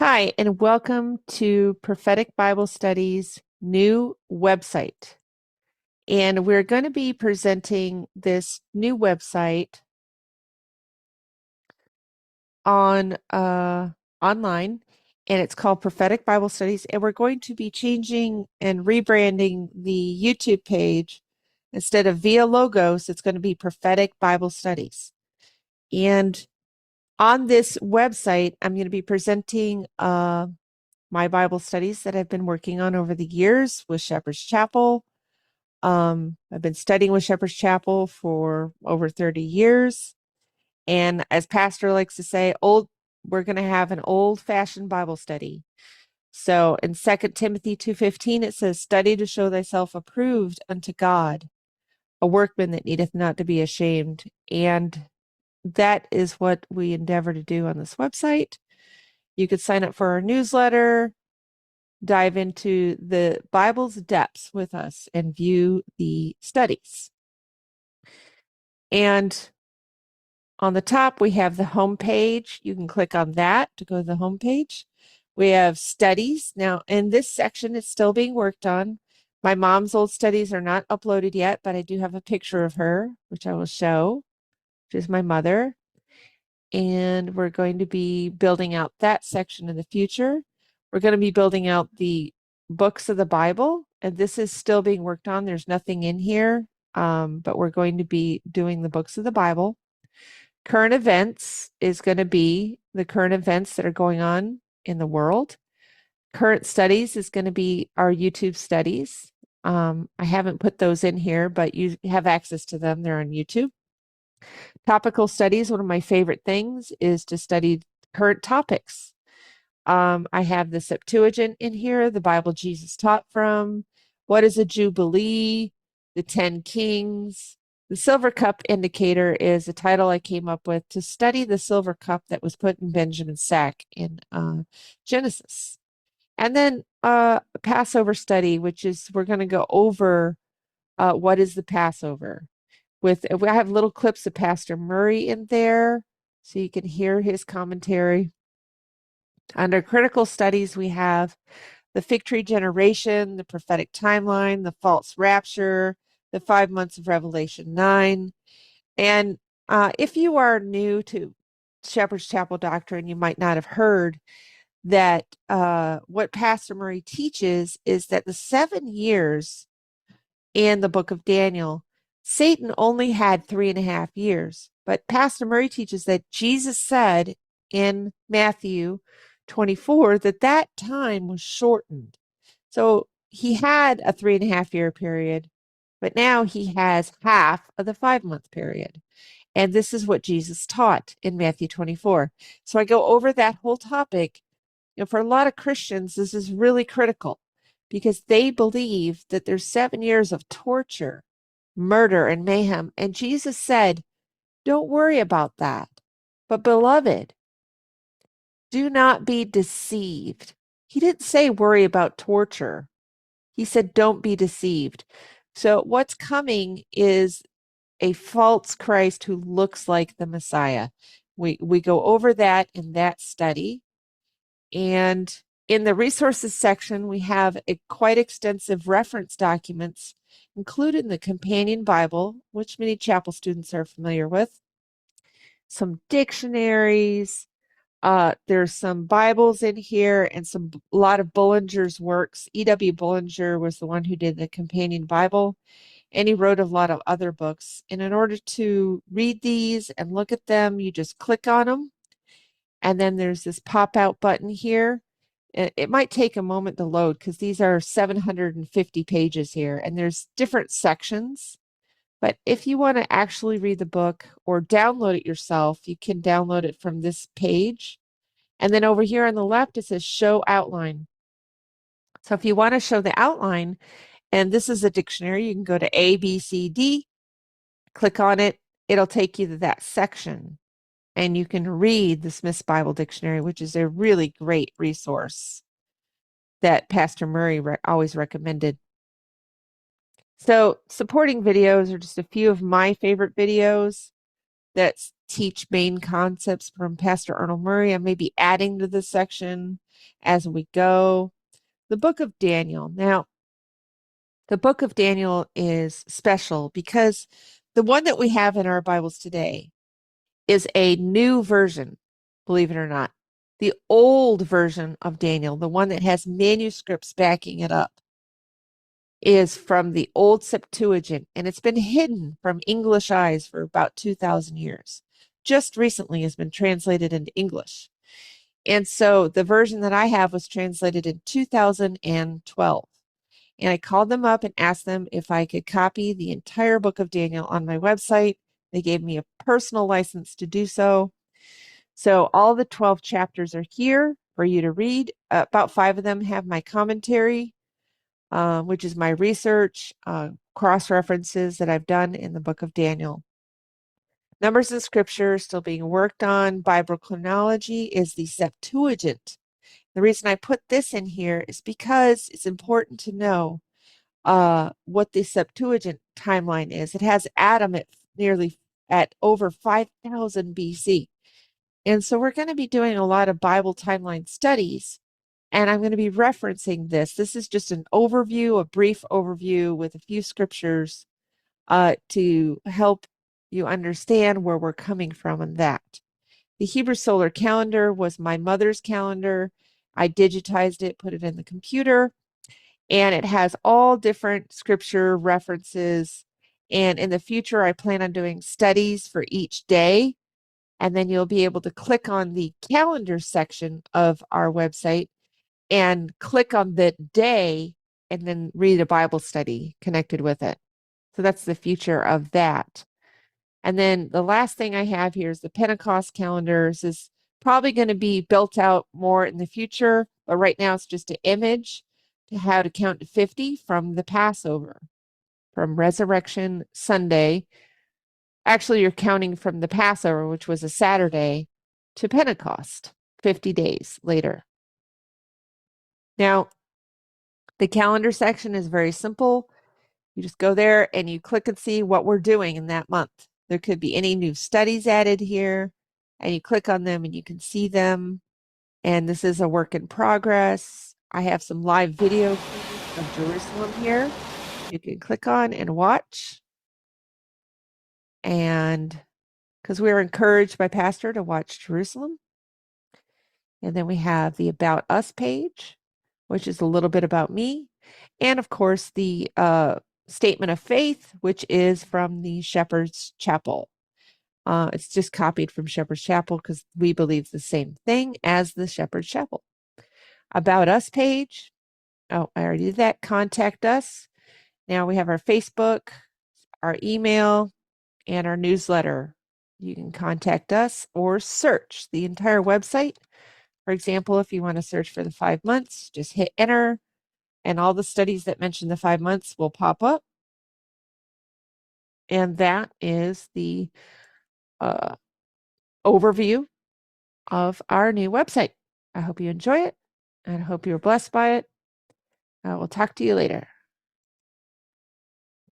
Hi, and welcome to Prophetic Bible Studies' new website. And we're going to be presenting this new website on online, and it's called Prophetic Bible Studies. And we're going to be changing and rebranding the YouTube page. Instead of Via Logos, it's going to be Prophetic Bible Studies. And on this website, I'm going to be presenting my Bible studies that I've been working on over the years with Shepherd's Chapel. I've been studying with Shepherd's Chapel for over 30 years. And as Pastor likes to say, we're going to have an old-fashioned Bible study. So in 2 Timothy 2:15, it says, "Study to show thyself approved unto God, a workman that needeth not to be ashamed." And that is what we endeavor to do on this website. You could sign up for our newsletter, dive into the Bible's depths with us, and view the studies. And on the top, we have the home page. You can click on that to go to the home page. We have studies. Now, in this section, it's still being worked on. My mom's old studies are not uploaded yet, but I do have a picture of her, which I will show, which is my mother. And we're going to be building out that section in the future. We're going to be building out the books of the Bible, and this is still being worked on. There's nothing in here, but we're going to be doing the books of the Bible. Current events is going to be the current events that are going on in the world. Current studies is going to be our YouTube studies. I haven't put those in here, but you have access to them. They're on YouTube. Topical studies, one of my favorite things is to study current topics. I have the Septuagint in here, the Bible Jesus taught from, what is a Jubilee, the 10 Kings. The Silver Cup Indicator is a title I came up with to study the silver cup that was put in Benjamin's sack in Genesis. And then Passover study, which is we're going to go over what is the Passover. I have little clips of Pastor Murray in there so you can hear his commentary. Under critical studies, we have the fig tree generation, the prophetic timeline, the false rapture, the 5 months of Revelation 9. And if you are new to Shepherd's Chapel doctrine, you might not have heard that what Pastor Murray teaches is that the 7 years in the book of Daniel, Satan only had 3.5 years. But Pastor Murray teaches that Jesus said in Matthew 24 that time was shortened. So he had a 3.5 year period, but now he has half of the 5 month period. And this is what Jesus taught in Matthew 24. So I go over that whole topic. For a lot of Christians, this is really critical because they believe that there's 7 years of torture, murder, and mayhem. And Jesus said, don't worry about that. But beloved, do not be deceived. He didn't say worry about torture. He said, don't be deceived. So what's coming is a false Christ who looks like the Messiah. We go over that in that study. And in the resources section, we have quite extensive reference documents, including the companion Bible, which many chapel students are familiar with, some dictionaries. There's some Bibles in here and a lot of Bullinger's works. E.W. Bullinger was the one who did the companion Bible, and he wrote a lot of other books. And in order to read these and look at them, you just click on them. And then there's this pop-out button here. It might take a moment to load because these are 750 pages here, and there's different sections. But if you want to actually read the book or download it yourself, you can download it from this page. And then over here on the left, it says Show Outline. So if you want to show the outline, and this is a dictionary, you can go to A, B, C, D, click on it. It'll take you to that section. And you can read the Smith's Bible Dictionary, which is a really great resource that Pastor Murray always recommended. So supporting videos are just a few of my favorite videos that teach main concepts from Pastor Arnold Murray. I may be adding to this section as we go. The book of Daniel. Now, the book of Daniel is special because the one that we have in our Bibles today is a new version, believe it or not. The old version of Daniel, the one that has manuscripts backing it up, is from the old Septuagint, and it's been hidden from English eyes for about 2,000 years. Just recently has been translated into English. And so the version that I have was translated in 2012. And I called them up and asked them if I could copy the entire book of Daniel on my website. They gave me a personal license to do so. So all the 12 chapters are here for you to read. About 5 of them have my commentary, which is my research, cross-references that I've done in the book of Daniel. Numbers and Scripture still being worked on. Bible Chronology is the Septuagint. The reason I put this in here is because it's important to know what the Septuagint timeline is. It has Adam at over 5,000 BC. And so we're going to be doing a lot of Bible timeline studies, and I'm going to be referencing this. This is just an overview, a brief overview with a few scriptures to help you understand where we're coming from on that. The Hebrew solar calendar was my mother's calendar. I digitized it, put it in the computer, and it has all different scripture references. And in the future, I plan on doing studies for each day. And then you'll be able to click on the calendar section of our website and click on the day and then read a Bible study connected with it. So that's the future of that. And then the last thing I have here is the Pentecost calendar. This is probably going to be built out more in the future, but right now it's just an image to how to count to 50 from the Passover, from Resurrection Sunday. Actually, you're counting from the Passover, which was a Saturday, to Pentecost, 50 days later. Now, the calendar section is very simple. You just go there and you click and see what we're doing in that month. There could be any new studies added here, and you click on them and you can see them. And this is a work in progress. I have some live video of Jerusalem here. You can click on and watch. And because we were encouraged by Pastor to watch Jerusalem. And then we have the About Us page, which is a little bit about me. And of course, the Statement of Faith, which is from the Shepherd's Chapel. It's just copied from Shepherd's Chapel because we believe the same thing as the Shepherd's Chapel. About Us page. Oh, I already did that. Contact us. Now we have our Facebook, our email, and our newsletter. You can contact us or search the entire website. For example, if you want to search for the 5 months, just hit enter, and all the studies that mention the 5 months will pop up. And that is the overview of our new website. I hope you enjoy it, and I hope you're blessed by it. I will talk to you later.